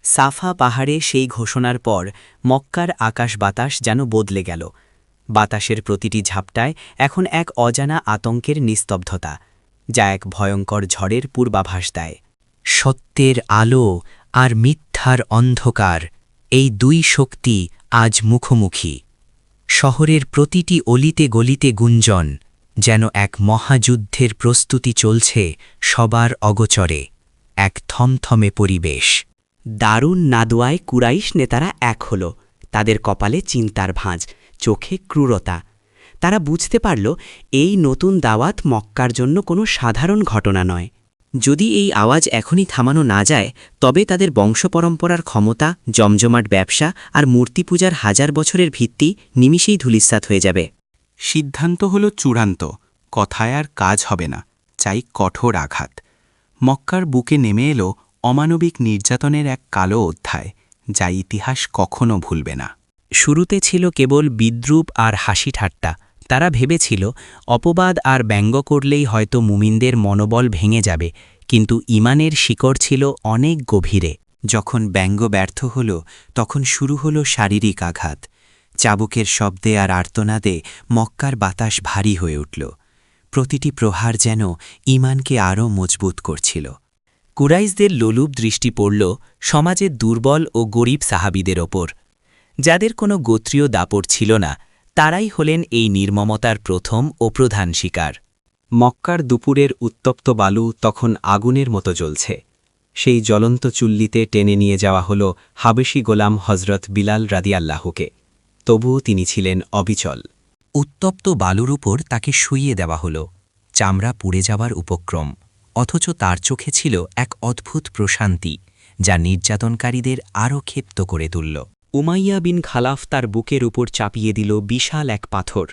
সাফা পাহাড়ে সেই ঘোষণার পর মক্কার আকাশ বাতাস যেন বদলে গেল। বাতাসের প্রতিটি ঝাপটায় এখন এক অজানা আতঙ্কের নিস্তব্ধতা, যা এক ভয়ঙ্কর ঝড়ের পূর্বাভাস দেয়। সত্যের আলো আর মিথ্যার অন্ধকার, এই দুই শক্তি আজ মুখোমুখি। শহরের প্রতিটি অলিতে গলিতে গুঞ্জন, যেন এক মহাযুদ্ধের প্রস্তুতি চলছে সবার অগোচরে। এক থমথমে পরিবেশ। দারুণ নাদোয়ায় কুরাইশ নেতারা এক হল, তাদের কপালে চিন্তার ভাঁজ, চোখে ক্রূরতা। তারা বুঝতে পারল এই নতুন দাওয়াত মক্কার জন্য কোনো সাধারণ ঘটনা নয়। যদি এই আওয়াজ এখনই থামানো না যায়, তবে তাদের বংশপরম্পরার ক্ষমতা, জমজমাট ব্যবসা আর মূর্তি পূজার হাজার বছরের ভিত্তি নিমিষেই ধূলিসাৎ হয়ে যাবে। সিদ্ধান্ত হল চূড়ান্ত, কথায় আর কাজ হবে না, চাই কঠোর আঘাত। মক্কার বুকে নেমে এলো অমানবিক নির্যাতনের এক কালো অধ্যায়, যা ইতিহাস কখনো ভুলবে না। শুরুতে ছিল কেবল বিদ্রূপ আর হাসি ঠাট্টা। তারা ভেবেছিল অপবাদ আর ব্যঙ্গ করলেই হয়তো মুমিনদের মনোবল ভেঙে যাবে, কিন্তু ঈমানের শিকড় ছিল অনেক গভীরে। যখন ব্যঙ্গ ব্যর্থ হল, তখন শুরু হল শারীরিক আঘাত। চাবুকের শব্দে আর আর্তনাদে মক্কার বাতাস ভারী হয়ে উঠল। প্রতিটি প্রহার যেন ঈমানকে আরও মজবুত করছিল। কুরাইশদের লোলুপ দৃষ্টি পড়ল সমাজের দুর্বল ও গরিব সাহাবীদের ওপর। যাদের কোনো গোত্রীয় দাপট ছিল না, তারাই হলেন এই নির্মমতার প্রথম ও প্রধান শিকার। মক্কার দুপুরের উত্তপ্ত বালু তখন আগুনের মতো জ্বলছে। সেই জ্বলন্ত চুল্লিতে টেনে নিয়ে যাওয়া হল হাবেশি গোলাম হজরত বিলাল রাদিয়াল্লাহুকে। তবুও তিনি ছিলেন অবিচল। উত্তপ্ত বালুর উপর তাকে শুইয়ে দেওয়া হল, চামড়া পুড়ে যাওয়ার উপক্রম। অথচ তার চোখে ছিল এক অদ্ভুত প্রশান্তি, যা নির্যাতনকারীদের আরও ক্ষিপ্ত করে তুলল। উমাইয়া বিন খালাফ তার বুকের উপর চাপিয়ে দিল বিশাল এক পাথর।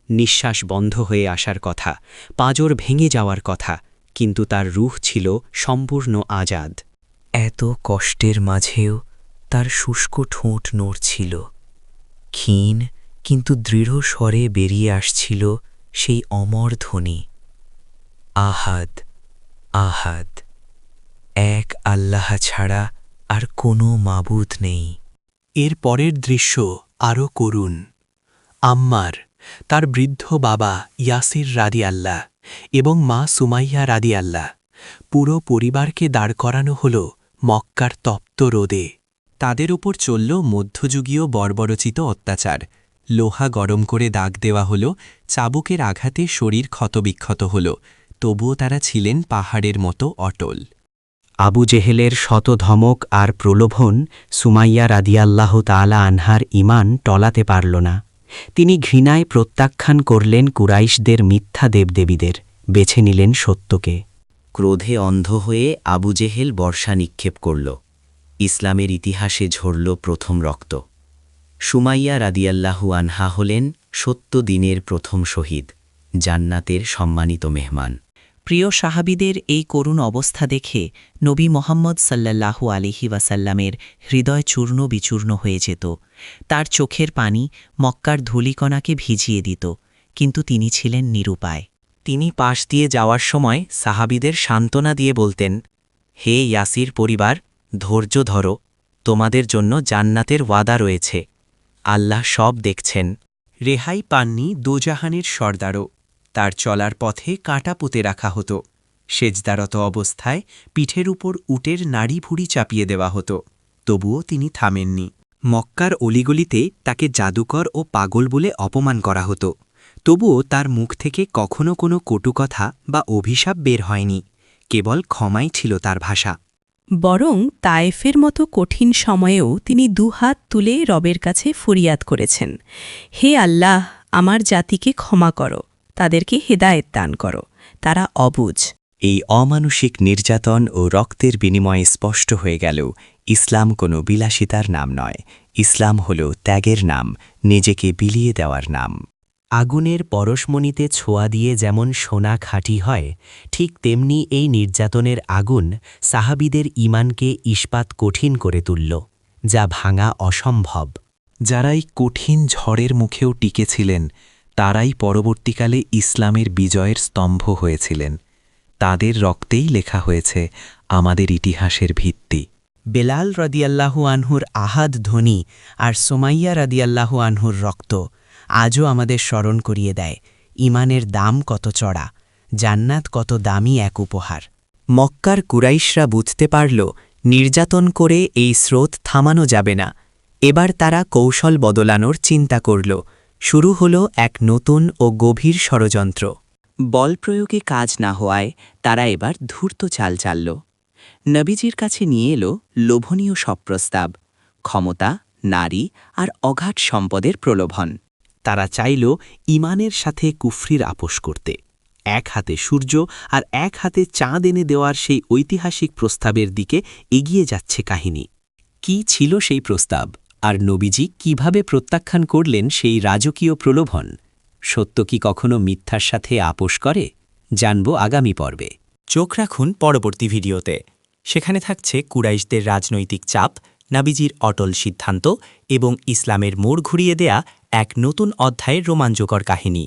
নিঃশ্বাস বন্ধ হয়ে আসার কথা, পাঁজর ভেঙে যাওয়ার কথা, কিন্তু তার রূহ ছিল সম্পূর্ণ আজাদ। এত কষ্টের মাঝেও তার শুষ্ক ঠোঁট নড়ছিল। ক্ষীণ কিন্তু দৃঢ় স্বরে বেরিয়ে আসছিল সেই অমর ধ্বনি, আহাদ, আহাদ, এক আল্লাহ ছাড়া আর কোনো মাবুদ নেই। এর পরের দৃশ্য আরও করুণ। আম্মার, তার বৃদ্ধ বাবা ইয়াসির রাদিয়াল্লাহ এবং মা সুমাইয়া রাদিয়াল্লাহ, পুরো পরিবারকে দাঁড় করানো হল মক্কার তপ্ত রোদে। তাদের উপর চলল মধ্যযুগীয় বর্বরচিত অত্যাচার। লোহা গরম করে দাগ দেওয়া হল, চাবুকের আঘাতে শরীর ক্ষতবিক্ষত হল, তবুও তারা ছিলেন পাহাড়ের মতো অটল। আবু জেহেলের শত ধমক আর প্রলোভন সুমাইয়া রাদিয়াল্লাহ তাআলা আনহার ঈমান টলাতে পারল না। তিনি ঘৃণায় প্রত্যাখ্যান করলেন কুরাইশদের মিথ্যা দেবদেবীদের, বেছে নিলেন সত্যকে। ক্রোধে অন্ধ হয়ে আবু জেহেল বর্ষা নিক্ষেপ করল। ইসলামের ইতিহাসে ঝরল প্রথম রক্ত। সুমাইয়া রাদিয়াল্লাহু আনহা হলেন সত্য দিনের প্রথম শহীদ, জান্নাতের সম্মানিত মেহমান। প্রিয় সাহাবীদের এই করুণ অবস্থা দেখে নবী মোহাম্মদ সাল্লাল্লাহু আলাইহি ওয়াসাল্লামের হৃদয় চূর্ণ বিচূর্ণ হয়ে যেত। তার চোখের পানি মক্কার ধূলিকণাকে ভিজিয়ে দিত, কিন্তু তিনি ছিলেন নিরুপায়। তিনি পাশ দিয়ে যাওয়ার সময় সাহাবীদের সান্ত্বনা দিয়ে বলতেন, হে ইয়াসির পরিবার, ধৈর্য ধরো, তোমাদের জন্য জান্নাতের ওয়াদা রয়েছে, আল্লাহ সব দেখছেন। রেহাই পাননি দোজাহানের সর্দারও। তার চলার পথে কাঁটা পুঁতে রাখা হতো। সেজদারত অবস্থায় পিঠের উপর উটের নাড়ি ভুড়ি চাপিয়ে দেওয়া হতো, তবুও তিনি থামেননি। মক্কার অলিগলিতে তাকে জাদুকর ও পাগল বলে অপমান করা হতো, তবুও তার মুখ থেকে কখনো কোনো কটুকথা বা অভিশাপ বের হয়নি, কেবল ক্ষমাই ছিল তার ভাষা। বরং তায়েফের মতো কঠিন সময়েও তিনি দুহাত তুলে রবের কাছে ফরিয়াদ করেছেন, হে আল্লাহ, আমার জাতিকে ক্ষমা করো, তাদেরকে হেদায়েত দান করো, তারা অবুঝ। এই অমানুষিক নির্যাতন ও রক্তের বিনিময়ে স্পষ্ট হয়ে গেল, ইসলাম কোনো বিলাসিতার নাম নয়, ইসলাম হল ত্যাগের নাম, নিজেকে বিলিয়ে দেওয়ার নাম। আগুনের পরশমণিতে ছোঁয়া দিয়ে যেমন সোনা খাঁটি হয়, ঠিক তেমনি এই নির্যাতনের আগুন সাহাবীদের ঈমানকে ইস্পাত কঠিন করে তুলল, যা ভাঙা অসম্ভব। যারাই কঠিন ঝড়ের মুখেও টিকেছিলেন, তারাই পরবর্তীকালে ইসলামের বিজয়ের স্তম্ভ হয়েছিলেন। তাদের রক্তেই লেখা হয়েছে আমাদের ইতিহাসের ভিত্তি। বেলাল রদিয়াল্লাহু আনহুর আহাদ ধ্বনি আর সোমাইয়া রদিয়াল্লাহু আনহুর রক্ত আজও আমাদের স্মরণ করিয়ে দেয় ইমানের দাম কত চড়া, জান্নাত কত দামি এক উপহার। মক্কার কুরাইশরা বুঝতে পারল নির্যাতন করে এই স্রোত থামানো যাবে না। এবার তারা কৌশল বদলানোর চিন্তা করল। শুরু হল এক নতুন ও গভীর ষড়যন্ত্র। বল প্রয়োগে কাজ না হওয়ায় তারা এবার ধূর্ত চাল চালল। নবীজির কাছে নিয়ে এলো লোভনীয় সব প্রস্তাব, ক্ষমতা, নারী আর অগাধ সম্পদের প্রলোভন। তারা চাইল ইমানের সাথে কুফরির আপোষ করতে। এক হাতে সূর্য আর এক হাতে চাঁদ এনে দেওয়ার সেই ঐতিহাসিক প্রস্তাবের দিকে এগিয়ে যাচ্ছে কাহিনী। কি ছিল সেই প্রস্তাব, আর নবীজি কিভাবে প্রত্যাখ্যান করলেন সেই রাজকীয় প্রলোভন? সত্য কি কখনো মিথ্যার সাথে আপোষ করে? জানব আগামী পর্বে। চোখ রাখুন পরবর্তী ভিডিওতে। সেখানে থাকছে কুরাইশদের রাজনৈতিক চাপ, নাবিজির অটল সিদ্ধান্ত এবং ইসলামের মোড় ঘুরিয়ে দেয়া এক নতুন অধ্যায়ের রোমাঞ্চকর কাহিনী।